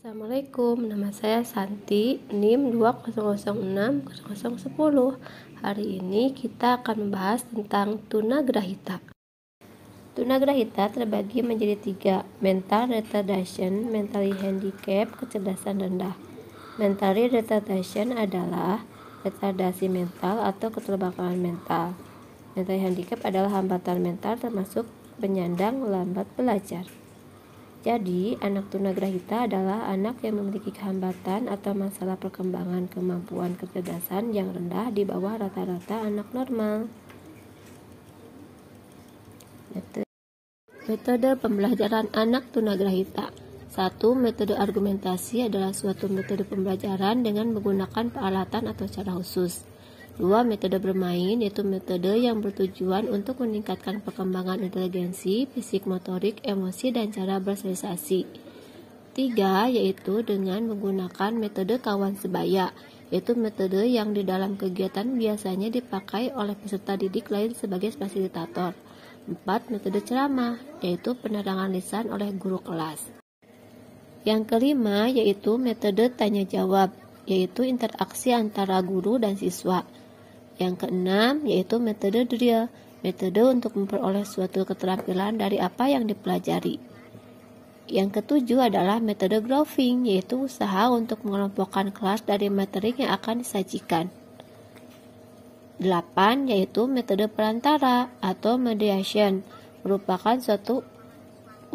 Assalamualaikum, nama saya Santi, NIM 2006010. Hari ini kita akan membahas tentang tunagrahita. Tunagrahita terbagi menjadi 3, mental retardation, mentally handicap, kecerdasan rendah. Mentally retardation adalah retardasi mental atau keterbelakangan mental. Mentally handicap adalah hambatan mental termasuk penyandang lambat belajar. Jadi, anak tunagrahita adalah anak yang memiliki hambatan atau masalah perkembangan kemampuan kecerdasan yang rendah di bawah rata-rata anak normal. Metode pembelajaran anak tunagrahita. 1. Metode argumentasi adalah suatu metode pembelajaran dengan menggunakan peralatan atau cara khusus. 2. Metode bermain, yaitu metode yang bertujuan untuk meningkatkan perkembangan inteligensi, fisik motorik, emosi, dan cara bersosialisasi. 3. Yaitu dengan menggunakan metode kawan sebaya, yaitu metode yang di dalam kegiatan biasanya dipakai oleh peserta didik lain sebagai fasilitator. 4. Metode ceramah, yaitu penerangan lisan oleh guru kelas. Yang kelima yaitu metode tanya-jawab, yaitu interaksi antara guru dan siswa. Yang keenam yaitu metode drill, metode untuk memperoleh suatu keterampilan dari apa yang dipelajari. Yang ketujuh adalah metode grouping, yaitu usaha untuk mengelompokkan kelas dari materi yang akan disajikan. 8. Yaitu metode perantara atau mediation, merupakan suatu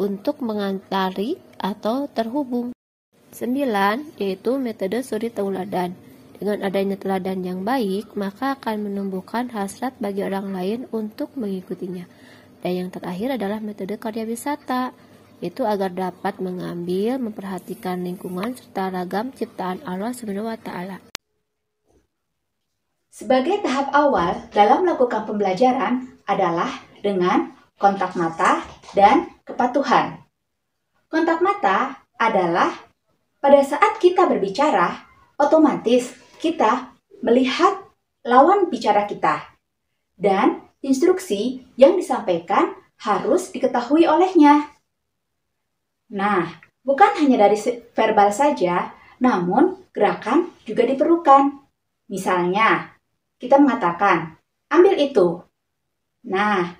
untuk mengantari atau terhubung. 9. Yaitu metode suri tauladan. Dengan adanya teladan yang baik, maka akan menumbuhkan hasrat bagi orang lain untuk mengikutinya. Dan yang terakhir adalah metode karya wisata, yaitu agar dapat mengambil, memperhatikan lingkungan serta ragam ciptaan Allah SWT. Sebagai tahap awal dalam melakukan pembelajaran adalah dengan kontak mata dan kepatuhan. Kontak mata adalah pada saat kita berbicara, otomatis kita melihat lawan bicara kita, dan instruksi yang disampaikan harus diketahui olehnya. Nah, bukan hanya dari verbal saja, namun gerakan juga diperlukan. Misalnya, kita mengatakan, ambil itu. Nah,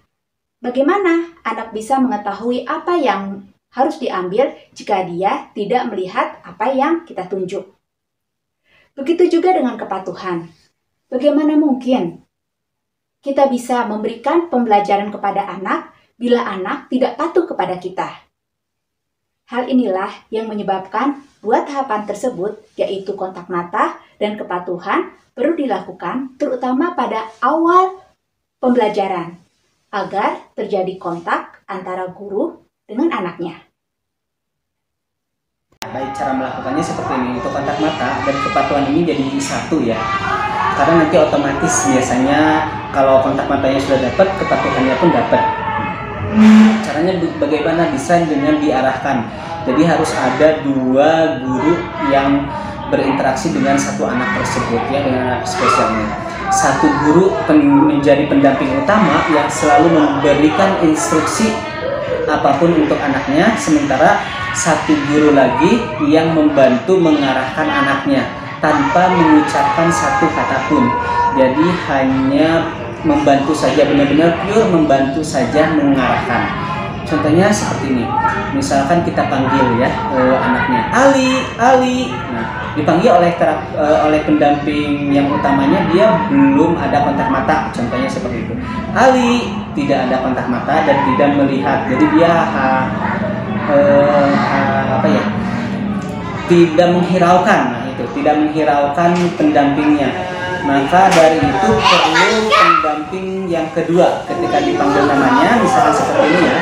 bagaimana anak bisa mengetahui apa yang harus diambil jika dia tidak melihat apa yang kita tunjuk? Begitu juga dengan kepatuhan. Bagaimana mungkin kita bisa memberikan pembelajaran kepada anak bila anak tidak patuh kepada kita? Hal inilah yang menyebabkan dua tahapan tersebut, yaitu kontak mata dan kepatuhan, perlu dilakukan terutama pada awal pembelajaran, agar terjadi kontak antara guru dengan anaknya. Baik, cara melakukannya seperti ini. Untuk kontak mata dan kepatuhan ini jadi satu ya, karena nanti otomatis biasanya kalau kontak matanya sudah dapat, kepatuhannya pun dapat. Caranya bagaimana? Bisa dengan diarahkan. Jadi harus ada dua guru yang berinteraksi dengan satu anak tersebut ya, dengan anak spesial ini. Satu guru menjadi pendamping utama yang selalu memberikan instruksi apapun untuk anaknya, sementara satu guru lagi yang membantu mengarahkan anaknya tanpa mengucapkan satu kata pun. Jadi hanya membantu saja, benar-benar pure membantu saja mengarahkan. Contohnya seperti ini. Misalkan kita panggil ya anaknya, Ali, Ali. Nah, dipanggil oleh pendamping yang utamanya, dia belum ada kontak mata. Contohnya seperti itu. Ali, tidak ada kontak mata dan tidak melihat. Jadi dia tidak menghiraukan. Nah, itu tidak menghiraukan pendampingnya. Maka dari itu perlu pendamping yang kedua. Ketika dipanggil namanya, misalkan seperti ini ya,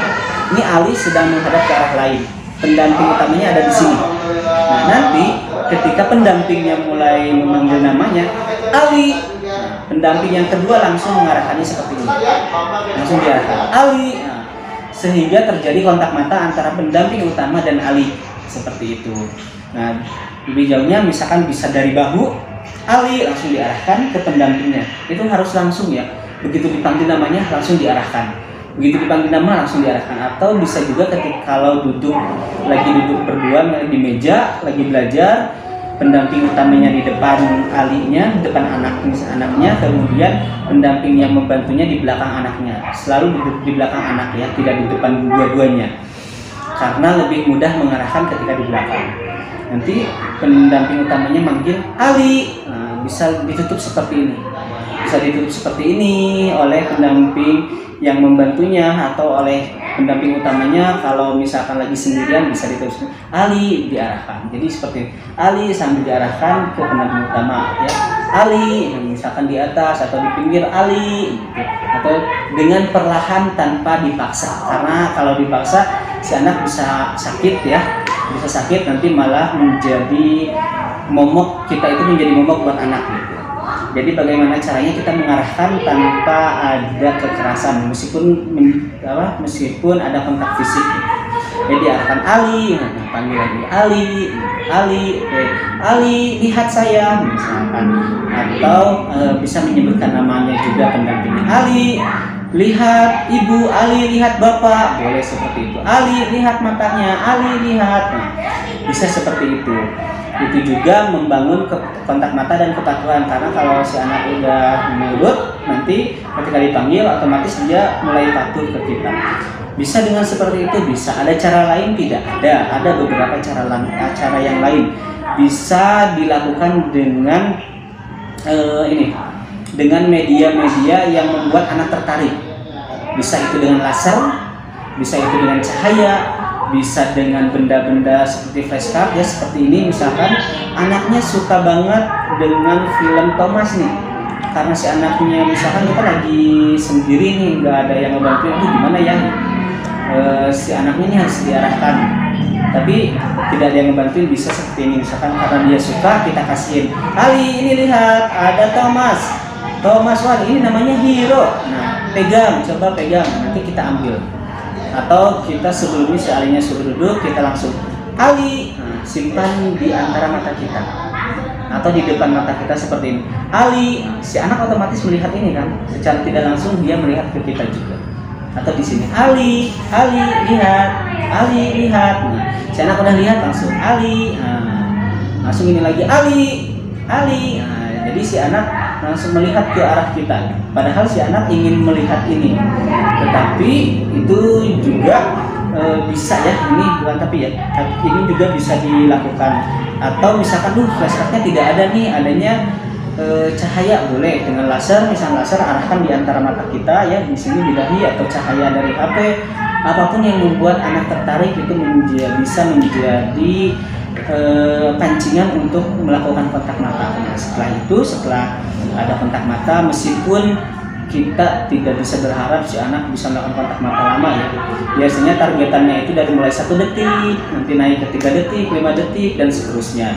ini Ali sedang menghadap ke arah lain, pendamping utamanya ada di sini. Nah, nanti ketika pendampingnya mulai memanggil namanya Ali, nah, pendamping yang kedua langsung mengarahkannya seperti ini, langsung diarahkan Ali. Nah, sehingga terjadi kontak mata antara pendamping utama dan Ali seperti itu. Nah, lebih jauhnya misalkan bisa dari bahu, Ali langsung diarahkan ke pendampingnya. Itu harus langsung ya, begitu dipanggil namanya langsung diarahkan. Begitu dipanggil nama langsung diarahkan. Atau bisa juga ketika kalau lagi duduk berdua di meja lagi belajar, pendamping utamanya di depan alinya, di depan anaknya, kemudian pendamping yang membantunya di belakang anaknya. Selalu duduk di belakang anak ya, tidak di depan dua-duanya. Karena lebih mudah mengarahkan ketika di belakang. Nanti pendamping utamanya manggil Ali, nah, bisa ditutup seperti ini. Bisa ditutup seperti ini oleh pendamping yang membantunya atau oleh pendamping utamanya. Kalau misalkan lagi sendirian bisa ditutup Ali, diarahkan. Jadi seperti Ali sambil diarahkan ke pendamping utama ya. Ali, misalkan di atas atau di pinggir Ali gitu. Atau dengan perlahan tanpa dipaksa. Karena kalau dipaksa si anak bisa sakit ya. Bisa sakit, nanti malah menjadi momok, kita itu menjadi momok buat anak gitu. Jadi bagaimana caranya kita mengarahkan tanpa ada kekerasan, meskipun ada kontak fisik. Jadi arahkan Ali, panggil lagi Ali, lihat saya misalkan, atau bisa menyebutkan namanya juga pendampingnya. Ali, lihat ibu, Ali, lihat bapak, boleh seperti itu. Ali, lihat matanya, Ali, lihat. Nah, bisa seperti itu. Itu juga membangun kontak mata dan kepatuhan, karena kalau si anak udah menurut, nanti ketika dipanggil otomatis dia mulai patuh ke kita. Bisa dengan seperti itu, bisa. Ada cara lain? Tidak ada beberapa cara yang lain. Bisa dilakukan dengan dengan media-media yang membuat anak tertarik. Bisa itu dengan laser, bisa itu dengan cahaya, bisa dengan benda-benda seperti flashcard ya, seperti ini misalkan. Anaknya suka banget dengan film Thomas nih, karena si anaknya misalkan kita lagi sendiri nih, nggak ada yang ngebantuin, itu gimana ya, si anaknya ini harus diarahkan tapi tidak ada yang ngebantuin. Bisa seperti ini misalkan, karena dia suka kita kasihin, Ali ini lihat ada Thomas, wah ini namanya hero, nah pegang, coba pegang, nanti kita ambil. Atau kita sebelumnya si Alinya suruh duduk, kita langsung Ali, nah, simpan di antara mata kita atau di depan mata kita seperti ini. Ali, si anak otomatis melihat ini kan, secara tidak langsung dia melihat ke kita juga. Atau di sini Ali lihat, nah, si anak udah lihat langsung Ali, nah, langsung ini lagi Ali, nah, jadi si anak langsung melihat ke arah kita, padahal si anak ingin melihat ini. Tetapi itu juga bisa ya, ini bukan tapi ya, ini juga bisa dilakukan. Atau misalkan flashcardnya tidak ada nih, adanya cahaya, boleh dengan laser, misalnya laser arahkan di antara mata kita ya, di sini di dahi, atau cahaya dari HP, apapun yang membuat anak tertarik itu bisa menjadi pancingan untuk melakukan kontak mata. Nah, setelah ada kontak mata, meskipun kita tidak bisa berharap si anak bisa melakukan kontak mata lama ya. Biasanya targetannya itu dari mulai 1 detik, nanti naik ke 3 detik, 5 detik, dan seterusnya.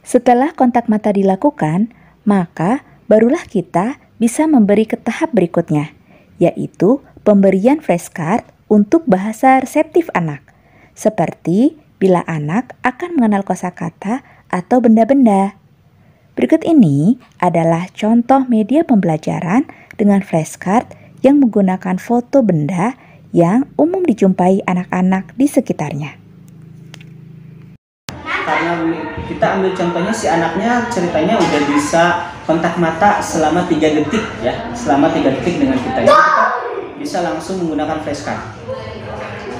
Setelah kontak mata dilakukan, maka barulah kita bisa memberi ke tahap berikutnya, yaitu pemberian flashcard untuk bahasa reseptif anak, seperti bila anak akan mengenal kosakata atau benda-benda. Berikut ini adalah contoh media pembelajaran dengan flashcard yang menggunakan foto benda yang umum dijumpai anak-anak di sekitarnya. Karena kita ambil contohnya si anaknya ceritanya udah bisa kontak mata selama 3 detik ya, selama 3 detik dengan kita. Jadi kita bisa langsung menggunakan flashcard.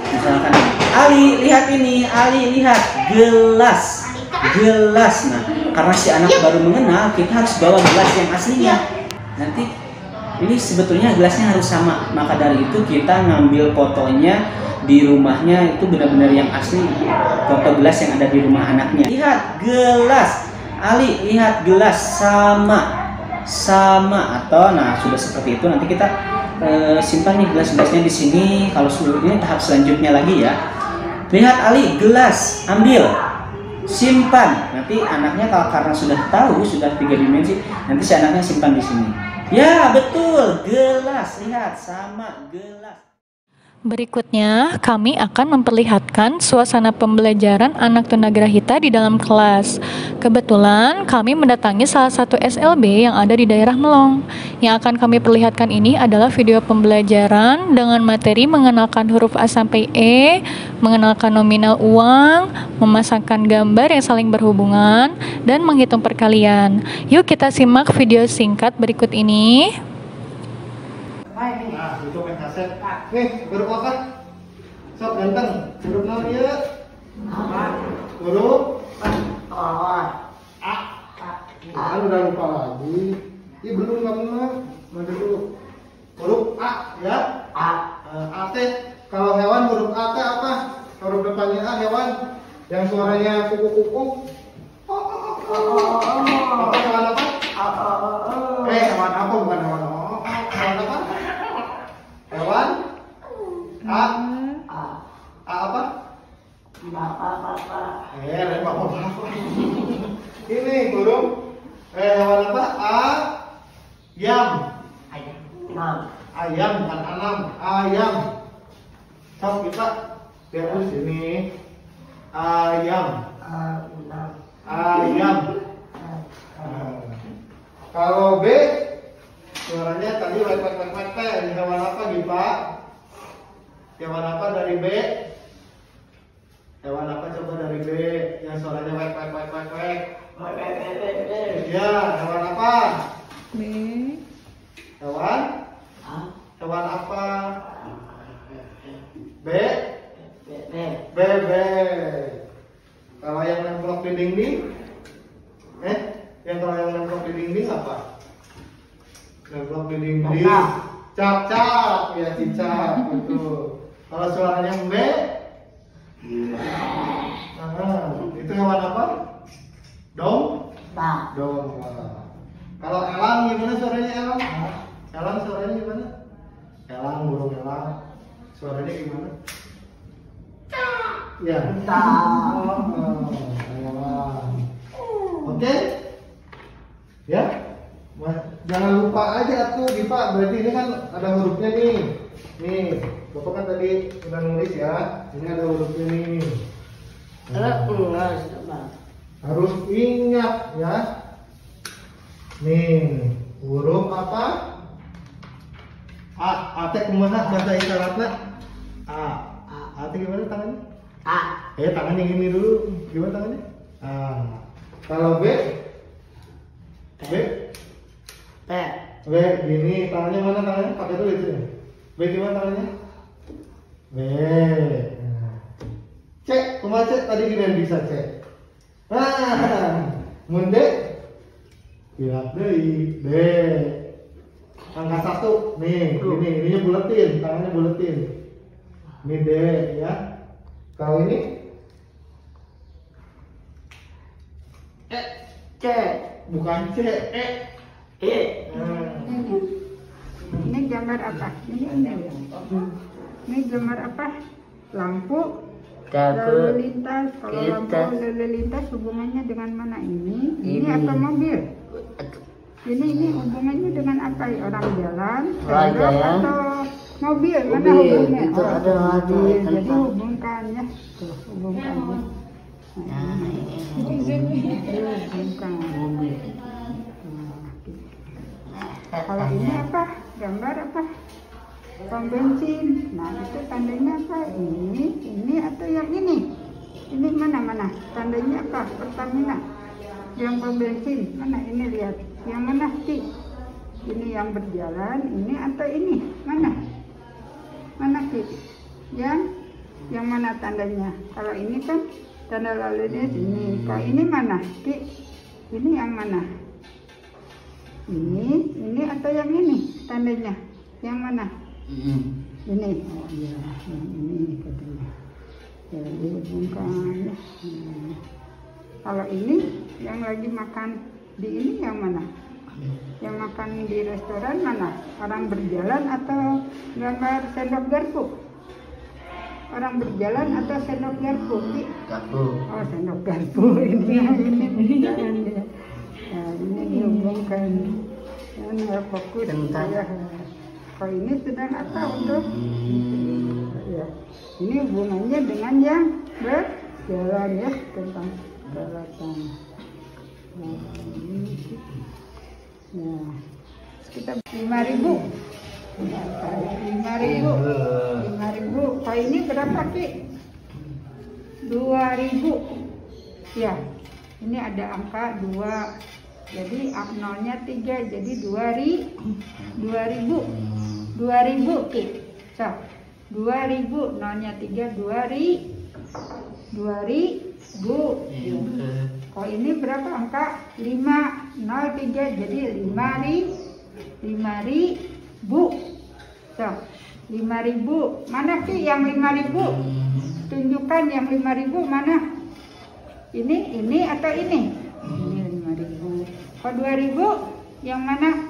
Misalkan Ali lihat ini, Ali lihat gelas. Nah, karena si anak baru mengenal, kita harus bawa gelas yang aslinya. Nanti ini sebetulnya gelasnya harus sama, maka dari itu kita ngambil fotonya di rumahnya itu benar-benar yang asli, foto gelas yang ada di rumah anaknya. Lihat gelas, Ali lihat gelas sama, atau nah sudah seperti itu nanti kita simpan nih gelas-gelasnya di sini. Kalau sudah ini tahap selanjutnya lagi ya. Lihat Ali gelas, ambil, simpan. Nanti anaknya karena sudah tahu, sudah 3 dimensi, nanti si anaknya simpan di sini. Ya betul, gelas, lihat sama gelas. Berikutnya, kami akan memperlihatkan suasana pembelajaran anak tunagrahita di dalam kelas. Kebetulan, kami mendatangi salah satu SLB yang ada di daerah Melong. Yang akan kami perlihatkan ini adalah video pembelajaran dengan materi mengenalkan huruf A sampai E, mengenalkan nominal uang, memasangkan gambar yang saling berhubungan, dan menghitung perkalian. Yuk kita simak video singkat berikut ini. Nah, itu main kaset. Nih, huruf apa? Sok ganteng. Huruf naon ieu? Huruf A. Udah lupa lagi. Ih, belum kamu mah. Mana dulu? Huruf A ya? A teh. Kalau hewan huruf A teh apa? Huruf depannya A hewan. Yang suaranya kuku-kuku. Apa hewan apa? Hewan apa bukan hewan hewan apa? Hewan A apa? Lain bapak. Ini huruf hewan apa? Ayam. Ayam bukan anam. Ayam. Sok kita lihat sini. Ayam. Ayam. Kalau B suaranya tadi wek ini hewan apa Gipa? Hewan apa dari B? Hewan apa coba dari B yang suaranya wek. Ya, hewan apa? B. Hewan? Hewan apa? B? Bebek. Kalau yang nemplok di dinding? Kalau yang nemplok di dinding apa? Nemplok di dinding. Cap ya cicak betul. Kalau suaranya B? Itu hewan apa? Dong? Dong. Kalau elang gimana suaranya elang? Elang suaranya gimana? Elang, burung elang. Suaranya gimana? Ya. Oke? Ya? Jangan lupa aja tuh Gipa, berarti ini kan ada hurufnya nih. Nih, Bapak kan tadi udah nulis ya. Ini ada hurufnya nih. Harus ingat ya. Nih, huruf apa? A teh kumaha bahasa isyaratna? A teh gimana tangannya? Tangannya gini dulu. Gimana tangannya? Kalau B? B gini, tangannya mana tangannya? Pakai dulu itu. B gimana tangannya? B. C, kumaha C? Tadi gini bisa C. Munde? Pilak deui. D. Angka 1. Nih, ininya buletin, tangannya buletin. Ini D ya. Kalau ini? C. Bukan C, Ini gambar apa? Ini gambar apa? Lampu lalu lintas. Kalau lampu lalu lintas hubungannya dengan mana ini? Ini apa mobil? Ini hubungannya dengan apa? Orang jalan, atau mobil? Mana hubungannya? Itu ada lagi. Jadi hubungkan ya. Hubungkan. Kalau ini apa? Gambar apa? Pom bensin. Nah itu tandanya apa? Ini atau yang ini? Ini mana? Tandanya apa? Pertamina. Yang pom bensin. Mana ini lihat? Yang mana sih? Ini yang berjalan. Ini atau ini? Mana? Mana sih? Yang mana tandanya? Kalau ini kan tanda lalu lintas ini. Kalau ini mana? Ki? Ini yang mana? Ini atau yang ini tandanya? Yang mana? Ini. Oh iya, ini katanya. Jadi hubungkan. Kalau ini yang lagi makan di ini yang mana? Yang makan di restoran mana? Orang berjalan atau gambar sendok garpu? Orang berjalan atau sendok garpu? Garpu. Oh, sendok garpu. Ini dia. Nah, ini dihubungkan. Fokus ya. Kalau ini sedang apa untuk ya. Ini hubungannya dengan yang berjalan ya, tentang peralatan. Nah, ini nah, kita 5.000. 5.000. Kalau ini berapa Ki? 2.000. Ya, ini ada angka 2. Jadi nolnya 3, jadi 2.000. 2.000 Ki. So, 2.000 nolnya 3, 2.000. Kalau ini berapa angka? 5, 0, 3, jadi 5.000. So, 5.000. Mana Ki yang 5.000? Tunjukkan yang 5.000 mana? Ini atau ini? Ini 5.000. Kalau 2.000 yang mana?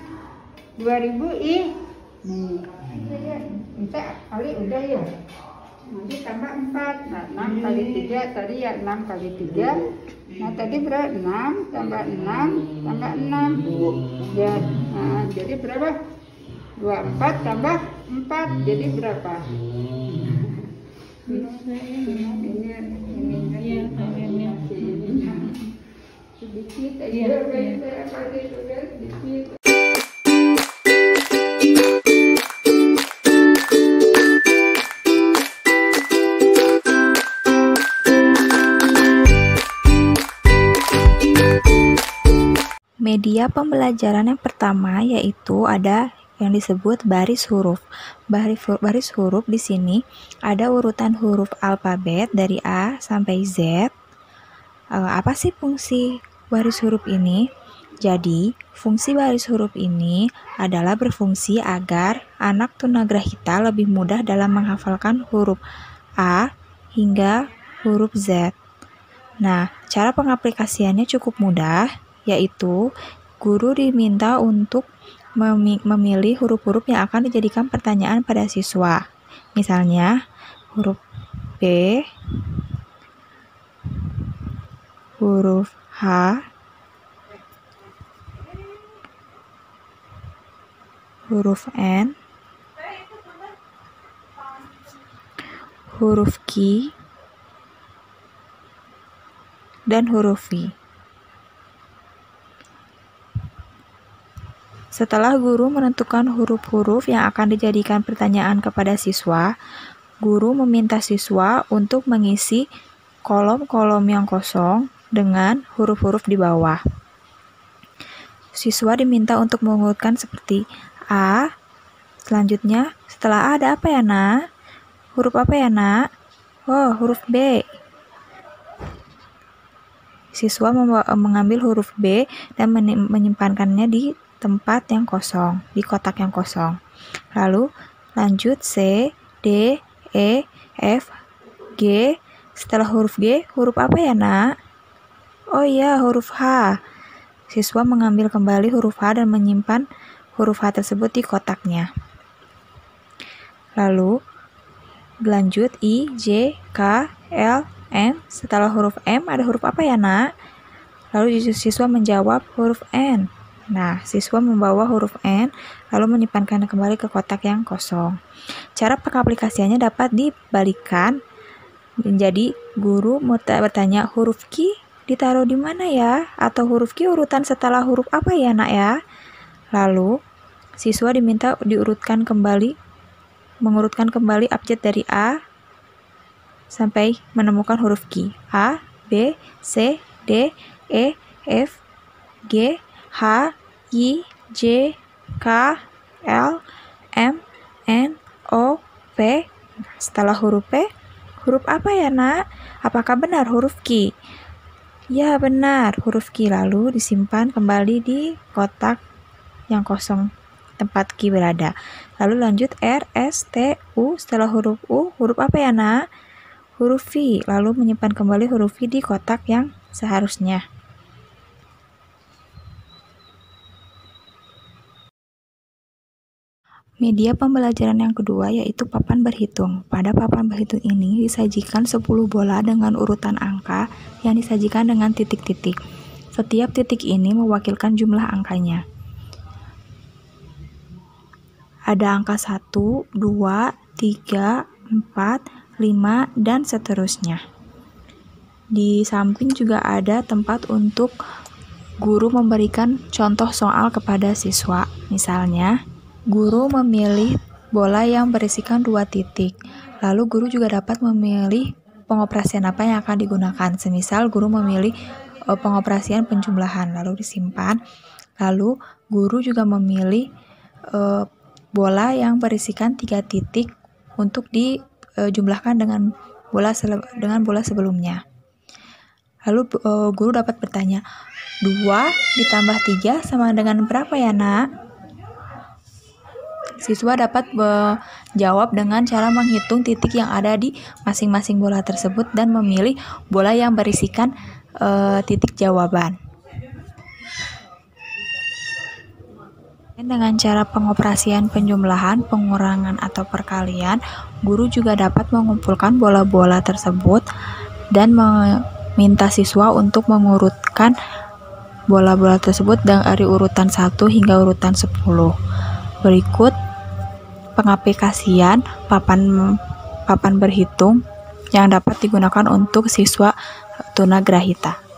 2.000 ini. Bisa kali udah ya. Nanti tambah 4. Nah, 6 kali 3 tadi ya 6 kali 3. Nah, tadi berapa? 6 tambah 6 tambah 6. Ya. Nah, jadi berapa? 24 tambah 4 jadi berapa? Ini sedikit aja sedikit. Media pembelajaran yang pertama yaitu ada yang disebut baris huruf. Baris huruf di sini ada urutan huruf alfabet dari A sampai Z. Apa sih fungsi baris huruf ini? Jadi, fungsi baris huruf ini adalah berfungsi agar anak tunagrahita lebih mudah dalam menghafalkan huruf A hingga huruf Z. Nah, cara pengaplikasiannya cukup mudah, yaitu guru diminta untuk memilih huruf-huruf yang akan dijadikan pertanyaan pada siswa. Misalnya, huruf B, huruf H, huruf N, huruf Q, dan huruf V. Setelah guru menentukan huruf-huruf yang akan dijadikan pertanyaan kepada siswa, guru meminta siswa untuk mengisi kolom-kolom yang kosong dengan huruf-huruf di bawah. Siswa diminta untuk mengurutkan seperti A. Selanjutnya, setelah A ada apa ya, Nak? Huruf apa ya, Nak? Oh, huruf B. Siswa mengambil huruf B dan menyimpankannya di tempat yang kosong, di kotak yang kosong. Lalu lanjut C, D, E, F, G. Setelah huruf G, huruf apa ya, Nak? Oh iya, huruf H. Siswa mengambil kembali huruf H dan menyimpan huruf H tersebut di kotaknya. Lalu lanjut I, J, K, L, M. Setelah huruf M ada huruf apa ya, Nak? Lalu siswa menjawab huruf N. Nah, siswa membawa huruf N, lalu menyimpankannya kembali ke kotak yang kosong. Cara pengaplikasiannya dapat dibalikkan menjadi guru bertanya huruf Q ditaruh di mana ya? Atau huruf Q urutan setelah huruf apa ya, Nak ya? Lalu, siswa diminta mengurutkan kembali abjad dari A sampai menemukan huruf Q. A, B, C, D, E, F, G, H, I, J, K, L, M, N, O, P. Setelah huruf P, huruf apa ya, Nak? Apakah benar huruf Q? Ya, benar, huruf Q. Lalu disimpan kembali di kotak yang kosong tempat Q berada. Lalu lanjut R, S, T, U. Setelah huruf U, huruf apa ya, Nak? Huruf V. Lalu menyimpan kembali huruf V di kotak yang seharusnya. Media pembelajaran yang kedua yaitu papan berhitung. Pada papan berhitung ini disajikan 10 bola dengan urutan angka yang disajikan dengan titik-titik. Setiap titik ini mewakilkan jumlah angkanya. Ada angka 1, 2, 3, 4, 5, dan seterusnya. Di samping juga ada tempat untuk guru memberikan contoh soal kepada siswa. Misalnya, guru memilih bola yang berisikan 2 titik. Lalu guru juga dapat memilih pengoperasian apa yang akan digunakan. Semisal guru memilih pengoperasian penjumlahan, lalu disimpan. Lalu guru juga memilih bola yang berisikan 3 titik untuk dijumlahkan dengan bola sebelumnya. Lalu guru dapat bertanya, 2 ditambah 3 sama dengan berapa ya, Nak? Siswa dapat menjawab dengan cara menghitung titik yang ada di masing-masing bola tersebut dan memilih bola yang berisikan titik jawaban. Dengan cara pengoperasian penjumlahan, pengurangan, atau perkalian, guru juga dapat mengumpulkan bola-bola tersebut dan meminta siswa untuk mengurutkan bola-bola tersebut dari urutan 1 hingga urutan 10. Berikut pengaplikasian papan berhitung yang dapat digunakan untuk siswa tunagrahita.